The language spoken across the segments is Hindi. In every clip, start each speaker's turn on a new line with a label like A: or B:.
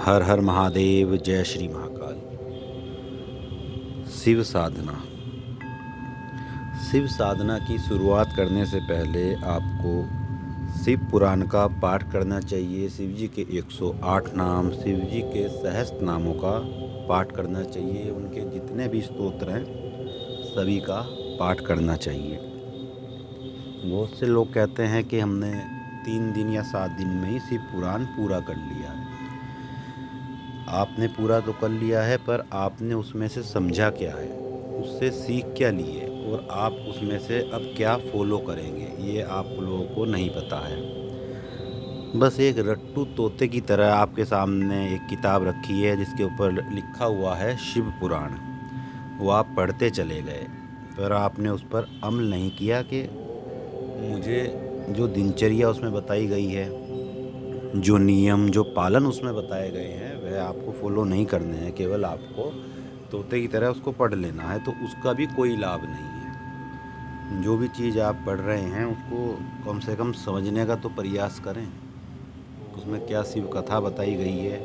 A: हर हर महादेव, जय श्री महाकाल। शिव साधना। शिव साधना की शुरुआत करने से पहले आपको शिव पुराण का पाठ करना चाहिए। शिव जी के 108 नाम, शिव जी के सहस्त्र नामों का पाठ करना चाहिए। उनके जितने भी स्तोत्र हैं सभी का पाठ करना चाहिए। बहुत से लोग कहते हैं कि हमने 3 दिन या 7 दिन में ही शिव पुराण पूरा कर लिया है। आपने पूरा तो कर लिया है, पर आपने उसमें से समझा क्या है, उससे सीख क्या ली है और आप उसमें से अब क्या फॉलो करेंगे, ये आप लोगों को नहीं पता है। बस एक रट्टू तोते की तरह आपके सामने एक किताब रखी है जिसके ऊपर लिखा हुआ है शिव पुराण। वो आप पढ़ते चले गए, पर आपने उस पर अमल नहीं किया कि मुझे जो दिनचर्या उसमें बताई गई है, जो नियम, जो पालन उसमें बताए गए हैं, वह आपको फॉलो नहीं करने हैं। केवल आपको तोते की तरह उसको पढ़ लेना है, तो उसका भी कोई लाभ नहीं है। जो भी चीज़ आप पढ़ रहे हैं उसको कम से कम समझने का तो प्रयास करें। उसमें क्या शिव कथा बताई गई है,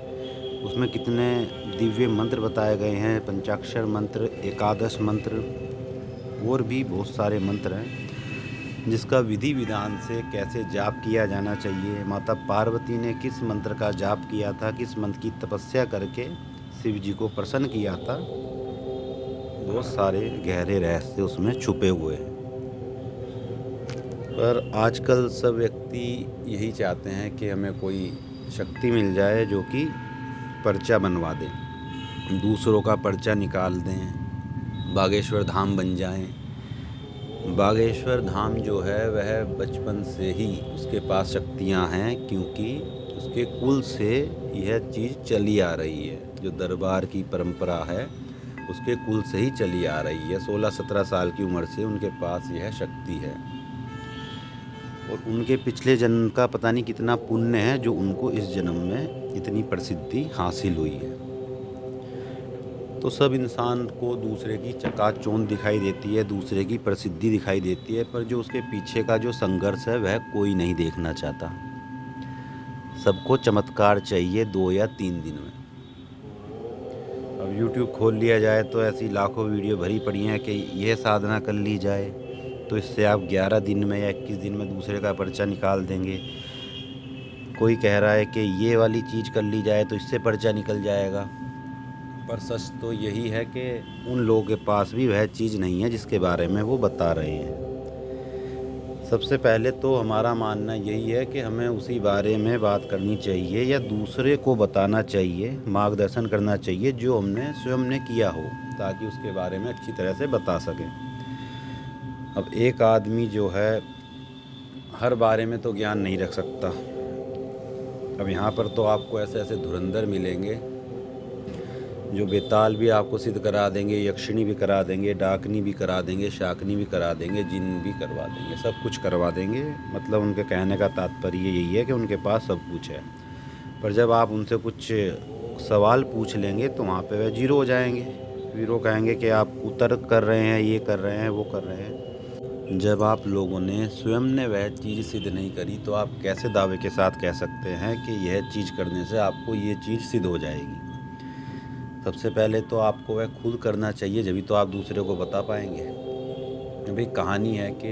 A: उसमें कितने दिव्य मंत्र बताए गए हैं, पंचाक्षर मंत्र, एकादश मंत्र और भी बहुत सारे मंत्र हैं जिसका विधि विधान से कैसे जाप किया जाना चाहिए। माता पार्वती ने किस मंत्र का जाप किया था, किस मंत्र की तपस्या करके शिव जी को प्रसन्न किया था, बहुत सारे गहरे रहस्य उसमें छुपे हुए हैं। पर आजकल सब व्यक्ति यही चाहते हैं कि हमें कोई शक्ति मिल जाए जो कि पर्चा बनवा दे, दूसरों का पर्चा निकाल दें, बागेश्वर धाम बन जाएं। बागेश्वर धाम जो है वह बचपन से ही उसके पास शक्तियां हैं, क्योंकि उसके कुल से यह चीज़ चली आ रही है। जो दरबार की परंपरा है उसके कुल से ही चली आ रही है। 16-17 साल की उम्र से उनके पास यह शक्ति है और उनके पिछले जन्म का पता नहीं कितना पुण्य है जो उनको इस जन्म में इतनी प्रसिद्धि हासिल हुई है। तो सब इंसान को दूसरे की चकाचौंध दिखाई देती है, दूसरे की प्रसिद्धि दिखाई देती है, पर जो उसके पीछे का जो संघर्ष है वह कोई नहीं देखना चाहता। सबको चमत्कार चाहिए 2 या 3 दिन में। अब YouTube खोल लिया जाए तो ऐसी लाखों वीडियो भरी पड़ी हैं कि यह साधना कर ली जाए तो इससे आप 11 दिन में या 21 दिन में दूसरे का पर्चा निकाल देंगे। कोई कह रहा है कि ये वाली चीज़ कर ली जाए तो इससे पर्चा निकल जाएगा। पर सच तो यही है कि उन लोगों के पास भी वह चीज़ नहीं है जिसके बारे में वो बता रहे हैं। सबसे पहले तो हमारा मानना यही है कि हमें उसी बारे में बात करनी चाहिए या दूसरे को बताना चाहिए, मार्गदर्शन करना चाहिए जो हमने स्वयं ने किया हो, ताकि उसके बारे में अच्छी तरह से बता सकें। अब एक आदमी जो है हर बारे में तो ज्ञान नहीं रख सकता। अब यहाँ पर तो आपको ऐसे ऐसे धुरंधर मिलेंगे जो बेताल भी आपको सिद्ध करा देंगे, यक्षिणी भी करा देंगे, डाकनी भी करा देंगे, शाकनी भी करा देंगे, जिन भी करवा देंगे, सब कुछ करवा देंगे। मतलब उनके कहने का तात्पर्य यही है कि उनके पास सब कुछ है। पर जब आप उनसे कुछ सवाल पूछ लेंगे तो वहाँ पे वह जीरो हो जाएंगे। फिर वो कहेंगे कि आप कुतर्क कर रहे हैं, ये कर रहे हैं, वो कर रहे हैं। जब आप लोगों ने स्वयं ने वह चीज़ सिद्ध नहीं करी तो आप कैसे दावे के साथ कह सकते हैं कि यह चीज़ करने से आपको ये चीज़ सिद्ध हो जाएगी। सबसे पहले तो आपको वह खुद करना चाहिए, जभी तो आप दूसरे को बता पाएंगे। अभी कहानी है कि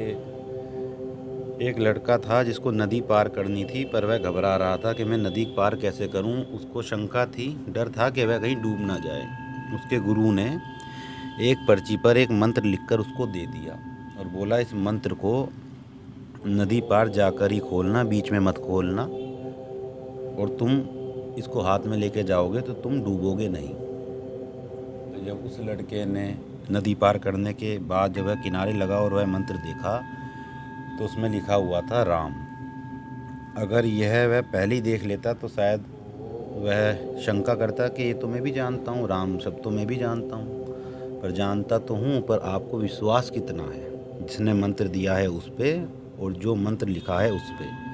A: एक लड़का था जिसको नदी पार करनी थी, पर वह घबरा रहा था कि मैं नदी पार कैसे करूं। उसको शंका थी, डर था कि वह कहीं डूब ना जाए। उसके गुरु ने एक पर्ची पर एक मंत्र लिखकर उसको दे दिया और बोला, इस मंत्र को नदी पार जाकर ही खोलना, बीच में मत खोलना, और तुम इसको हाथ में लेके जाओगे तो तुम डूबोगे नहीं। तो जब उस लड़के ने नदी पार करने के बाद जब वह किनारे लगा और वह मंत्र देखा तो उसमें लिखा हुआ था राम। अगर यह वह पहले ही देख लेता तो शायद वह शंका करता कि ये तो मैं भी जानता हूँ, राम शब्द तो मैं भी जानता हूँ। पर जानता तो हूँ, पर आपको विश्वास कितना है जिसने मंत्र दिया है उस पर और जो मंत्र लिखा है उस पर।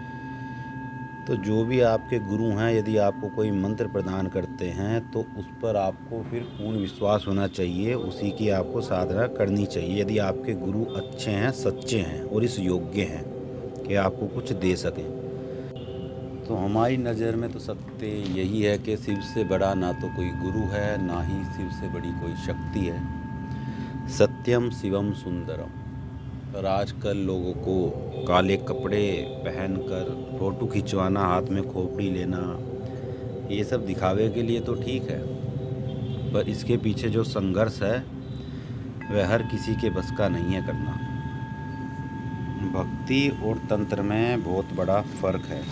A: तो जो भी आपके गुरु हैं, यदि आपको कोई मंत्र प्रदान करते हैं तो उस पर आपको फिर पूर्ण विश्वास होना चाहिए, उसी की आपको साधना करनी चाहिए। यदि आपके गुरु अच्छे हैं, सच्चे हैं और इस योग्य हैं कि आपको कुछ दे सकें। तो हमारी नज़र में तो सत्य यही है कि शिव से बड़ा ना तो कोई गुरु है, ना ही शिव से बड़ी कोई शक्ति है। सत्यम शिवम सुंदरम। पर आजकल लोगों को काले कपड़े पहनकर फ़ोटो खिंचवाना, हाथ में खोपड़ी लेना, ये सब दिखावे के लिए तो ठीक है, पर इसके पीछे जो संघर्ष है वह हर किसी के बस का नहीं है करना। भक्ति और तंत्र में बहुत बड़ा फ़र्क है।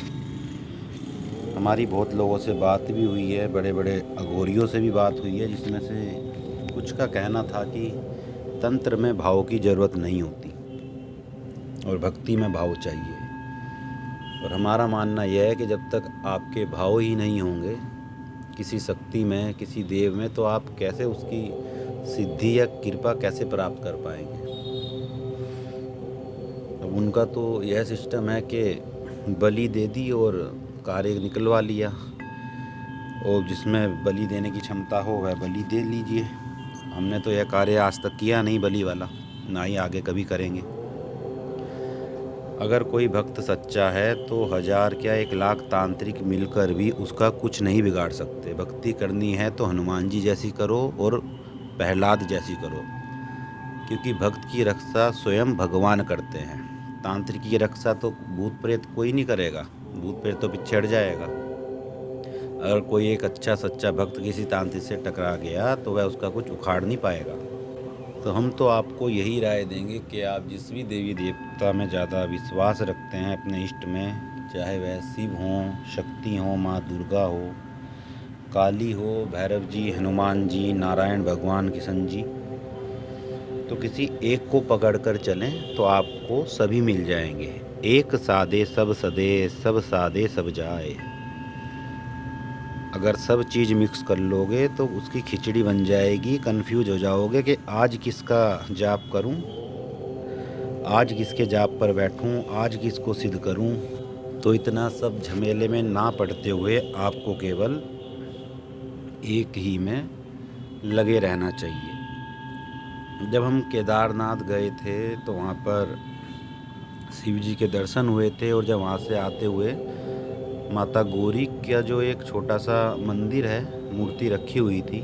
A: हमारी बहुत लोगों से बात भी हुई है, बड़े बड़े अघोरियों से भी बात हुई है, जिसमें से कुछ का कहना था कि तंत्र में भाव की ज़रूरत नहीं होती और भक्ति में भाव चाहिए। और हमारा मानना यह है कि जब तक आपके भाव ही नहीं होंगे किसी शक्ति में, किसी देव में, तो आप कैसे उसकी सिद्धि या कृपा कैसे प्राप्त कर पाएंगे। अब उनका तो यह सिस्टम है कि बलि दे दी और कार्य निकलवा लिया, और जिसमें बलि देने की क्षमता हो वह बलि दे लीजिए। हमने तो यह कार्य आज तक किया नहीं बलि वाला, ना ही आगे कभी करेंगे। अगर कोई भक्त सच्चा है तो 1000 क्या 1,00,000 तांत्रिक मिलकर भी उसका कुछ नहीं बिगाड़ सकते। भक्ति करनी है तो हनुमान जी जैसी करो और प्रहलाद जैसी करो, क्योंकि भक्त की रक्षा स्वयं भगवान करते हैं। तांत्रिक की रक्षा तो भूत प्रेत कोई नहीं करेगा, भूत प्रेत तो पिछड़ जाएगा। अगर कोई एक अच्छा सच्चा भक्त किसी तांत्रिक से टकरा गया तो वह उसका कुछ उखाड़ नहीं पाएगा। तो हम तो आपको यही राय देंगे कि आप जिस भी देवी देवता में ज़्यादा विश्वास रखते हैं अपने इष्ट में, चाहे वह शिव हों, शक्ति हो, माँ दुर्गा हो, काली हो, भैरव जी, हनुमान जी, नारायण भगवान, किशन जी, तो किसी एक को पकड़ कर चलें तो आपको सभी मिल जाएंगे। एक सादे सब सदे, सब सादे सब जाए। अगर सब चीज़ मिक्स कर लोगे तो उसकी खिचड़ी बन जाएगी। कंफ्यूज हो जाओगे कि आज किसका जाप करूं, आज किसके जाप पर बैठूं, आज किसको सिद्ध करूं। तो इतना सब झमेले में ना पड़ते हुए आपको केवल एक ही में लगे रहना चाहिए। जब हम केदारनाथ गए थे तो वहाँ पर शिव जी के दर्शन हुए थे, और जब वहाँ से आते हुए माता गौरी का जो एक छोटा सा मंदिर है, मूर्ति रखी हुई थी,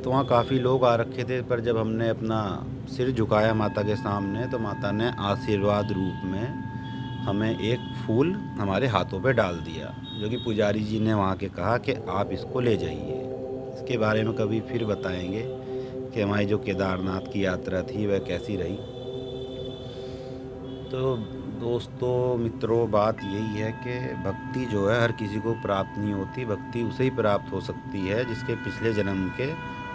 A: तो वहाँ काफ़ी लोग आ रखे थे। पर जब हमने अपना सिर झुकाया माता के सामने तो माता ने आशीर्वाद रूप में हमें एक फूल हमारे हाथों पे डाल दिया, जो कि पुजारी जी ने वहाँ के कहा कि आप इसको ले जाइए। इसके बारे में कभी फिर बताएंगे कि हमारी जो केदारनाथ की यात्रा थी वह कैसी रही। तो दोस्तों, मित्रों, बात यही है कि भक्ति जो है हर किसी को प्राप्त नहीं होती। भक्ति उसे ही प्राप्त हो सकती है जिसके पिछले जन्म के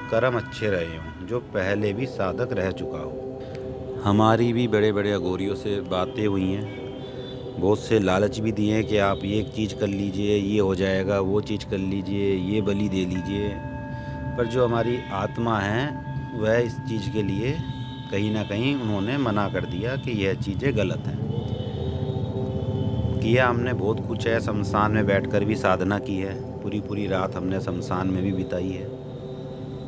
A: कर्म अच्छे रहे हों, जो पहले भी साधक रह चुका हो। हमारी भी बड़े बड़े अघोरियों से बातें हुई हैं, बहुत से लालच भी दिए हैं कि आप ये चीज़ कर लीजिए, ये हो जाएगा, वो चीज़ कर लीजिए, ये बलि दे लीजिए। पर जो हमारी आत्मा है वह इस चीज़ के लिए कहीं ना कहीं उन्होंने मना कर दिया कि यह चीज़ें गलत हैं। किया हमने बहुत कुछ है, शमशान में बैठकर भी साधना की है, पूरी पूरी रात हमने शमशान में भी बिताई है।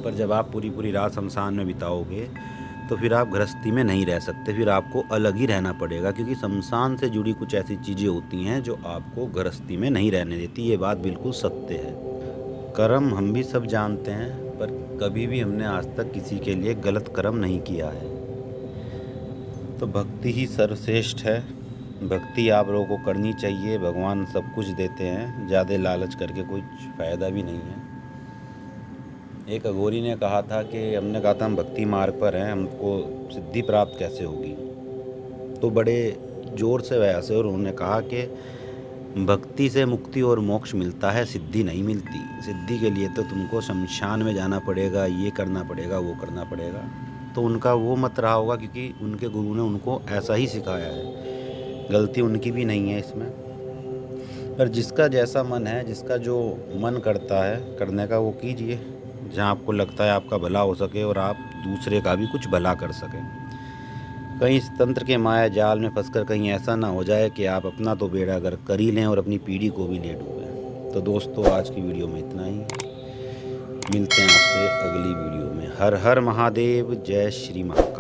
A: पर जब आप पूरी पूरी रात शमशान में बिताओगे तो फिर आप गृहस्थी में नहीं रह सकते, फिर आपको अलग ही रहना पड़ेगा, क्योंकि शमशान से जुड़ी कुछ ऐसी चीज़ें होती हैं जो आपको गृहस्थी में नहीं रहने देती। ये बात बिल्कुल सत्य है। कर्म हम भी सब जानते हैं, पर कभी भी हमने आज तक किसी के लिए गलत कर्म नहीं किया है। तो भक्ति ही सर्वश्रेष्ठ है। भक्ति आप लोगों को करनी चाहिए। भगवान सब कुछ देते हैं, ज़्यादा लालच करके कुछ फ़ायदा भी नहीं है। एक अघोरी ने कहा था कि हमने कहा था हम भक्ति मार्ग पर हैं, हमको सिद्धि प्राप्त कैसे होगी। तो बड़े ज़ोर से वह हंसे और उन्होंने कहा कि भक्ति से मुक्ति और मोक्ष मिलता है, सिद्धि नहीं मिलती। सिद्धि के लिए तो तुमको शमशान में जाना पड़ेगा, ये करना पड़ेगा, वो करना पड़ेगा। तो उनका वो मत रहा होगा, क्योंकि उनके गुरु ने उनको ऐसा ही सिखाया है। गलती उनकी भी नहीं है इसमें। पर जिसका जैसा मन है, जिसका जो मन करता है करने का, वो कीजिए, जहाँ आपको लगता है आपका भला हो सके और आप दूसरे का भी कुछ भला कर सकें। कहीं इस तंत्र के माया जाल में फंसकर कहीं ऐसा ना हो जाए कि आप अपना तो बेड़ा गर्क कर ही लें और अपनी पीढ़ी को भी ले डूबें। तो दोस्तों, आज की वीडियो में इतना ही। मिलते हैं आपसे अगली वीडियो में। हर हर महादेव, जय श्री महाकाल।